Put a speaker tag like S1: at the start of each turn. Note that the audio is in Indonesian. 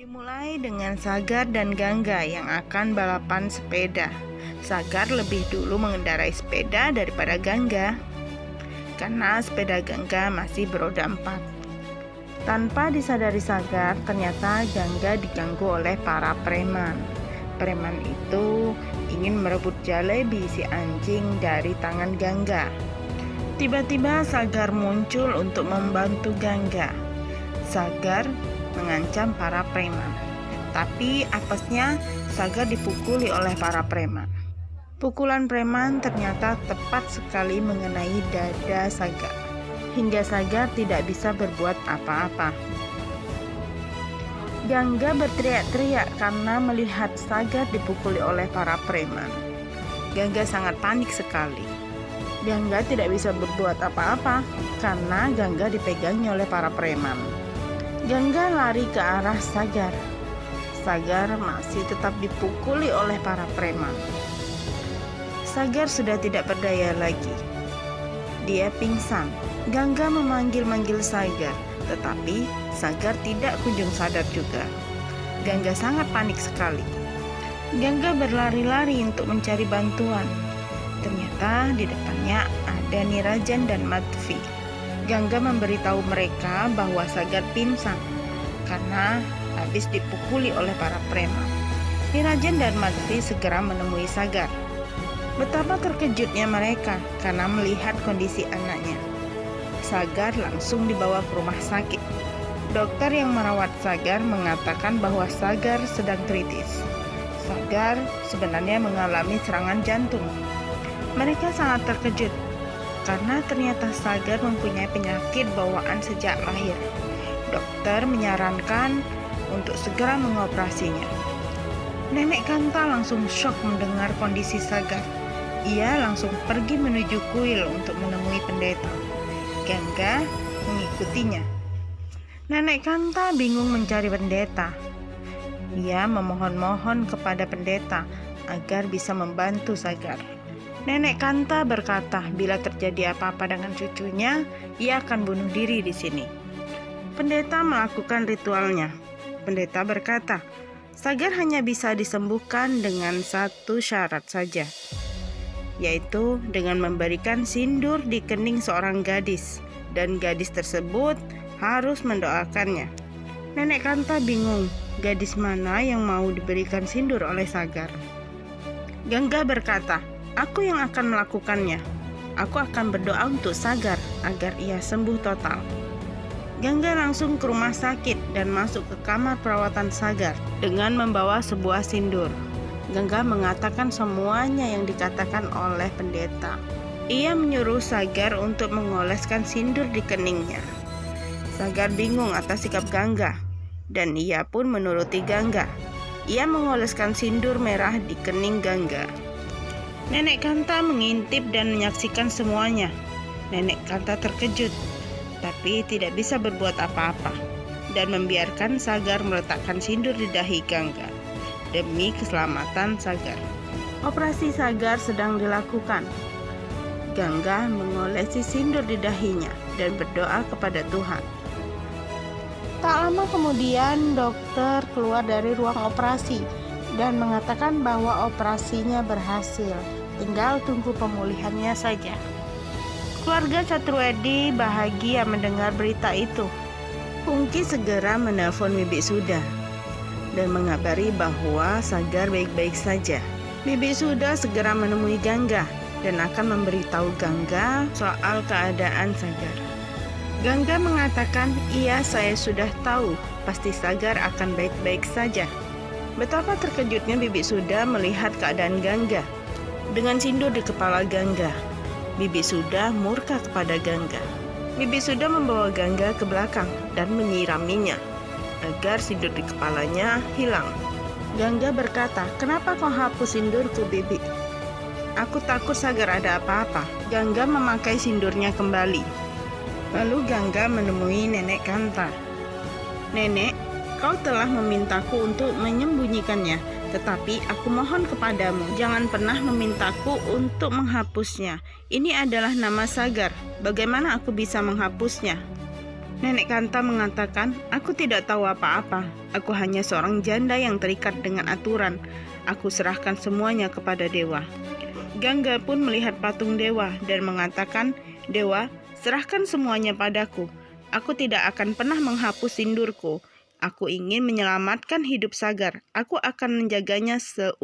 S1: Dimulai dengan Sagar dan Gangga yang akan balapan sepeda. Sagar lebih dulu mengendarai sepeda daripada Gangga, karena sepeda Gangga masih beroda 4. Tanpa disadari Sagar, ternyata Gangga diganggu oleh para preman. Preman itu ingin merebut jalebi si anjing dari tangan Gangga. Tiba-tiba Sagar muncul untuk membantu Gangga. Sagar mengancam para preman, tapi apesnya Sagar dipukuli oleh para preman. Pukulan preman ternyata tepat sekali mengenai dada Sagar, hingga Sagar tidak bisa berbuat apa-apa. Gangga berteriak-teriak karena melihat Sagar dipukuli oleh para preman. Gangga sangat panik sekali. Gangga tidak bisa berbuat apa-apa karena Gangga dipegangnya oleh para preman. Gangga lari ke arah Sagar. Sagar masih tetap dipukuli oleh para preman. Sagar sudah tidak berdaya lagi. Dia pingsan. Gangga memanggil-manggil Sagar, tetapi Sagar tidak kunjung sadar juga. Gangga sangat panik sekali. Gangga berlari-lari untuk mencari bantuan. Ternyata di depannya ada Nirajan dan Madvi. Gangga memberitahu mereka bahwa Sagar pingsan karena habis dipukuli oleh para preman. Nirajan dan Madvi segera menemui Sagar. Betapa terkejutnya mereka karena melihat kondisi anaknya. Sagar langsung dibawa ke rumah sakit. Dokter yang merawat Sagar mengatakan bahwa Sagar sedang kritis. Sagar sebenarnya mengalami serangan jantung. Mereka sangat terkejut karena ternyata Sagar mempunyai penyakit bawaan sejak lahir. Dokter menyarankan untuk segera mengoperasinya. Nenek Kanta langsung syok mendengar kondisi Sagar. Ia langsung pergi menuju kuil untuk menemui pendeta. Gangga mengikutinya. Nenek Kanta bingung mencari pendeta. Ia memohon-mohon kepada pendeta agar bisa membantu Sagar. Nenek Kanta berkata bila terjadi apa-apa dengan cucunya, ia akan bunuh diri di sini. Pendeta melakukan ritualnya. Pendeta berkata, Sagar hanya bisa disembuhkan dengan satu syarat saja, yaitu dengan memberikan sindur di kening seorang gadis, dan gadis tersebut harus mendoakannya. Nenek Kanta bingung, gadis mana yang mau diberikan sindur oleh Sagar. Gangga berkata, aku yang akan melakukannya. Aku akan berdoa untuk Sagar agar ia sembuh total. Gangga langsung ke rumah sakit dan masuk ke kamar perawatan Sagar dengan membawa sebuah sindur. Gangga mengatakan semuanya yang dikatakan oleh pendeta. Ia menyuruh Sagar untuk mengoleskan sindur di keningnya. Sagar bingung atas sikap Gangga, dan ia pun menuruti Gangga. Ia mengoleskan sindur merah di kening Gangga. Nenek Kanta mengintip dan menyaksikan semuanya. Nenek Kanta terkejut, tapi tidak bisa berbuat apa-apa, dan membiarkan Sagar meletakkan sindur di dahi Gangga demi keselamatan Sagar. Operasi Sagar sedang dilakukan. Gangga mengolesi sindur di dahinya dan berdoa kepada Tuhan. Tak lama kemudian dokter keluar dari ruang operasi dan mengatakan bahwa operasinya berhasil, tinggal tunggu pemulihannya saja. Keluarga Satrwedi bahagia mendengar berita itu. Pungki segera menelpon Bibi Suda dan mengabari bahwa Sagar baik-baik saja. Bibi Suda segera menemui Gangga dan akan memberitahu Gangga soal keadaan Sagar. Gangga mengatakan, iya, saya sudah tahu, pasti Sagar akan baik-baik saja. Betapa terkejutnya Bibi Suda melihat keadaan Gangga. Dengan sindur di kepala Gangga, Bibi Suda murka kepada Gangga. Bibi Suda membawa Gangga ke belakang dan menyiraminya agar sindur di kepalanya hilang. Gangga berkata, kenapa kau hapus sindurku, Bibi? Aku takut Sagar ada apa-apa. Gangga memakai sindurnya kembali. Lalu Gangga menemui Nenek Kanta. Nenek, kau telah memintaku untuk menyembunyikannya, tetapi aku mohon kepadamu, jangan pernah memintaku untuk menghapusnya. Ini adalah nama Sagar. Bagaimana aku bisa menghapusnya? Nenek Kanta mengatakan, "Aku tidak tahu apa-apa. Aku hanya seorang janda yang terikat dengan aturan. Aku serahkan semuanya kepada dewa." Gangga pun melihat patung dewa dan mengatakan, "Dewa, serahkan semuanya padaku. Aku tidak akan pernah menghapus sindurku. Aku ingin menyelamatkan hidup Sagar. Aku akan menjaganya seumur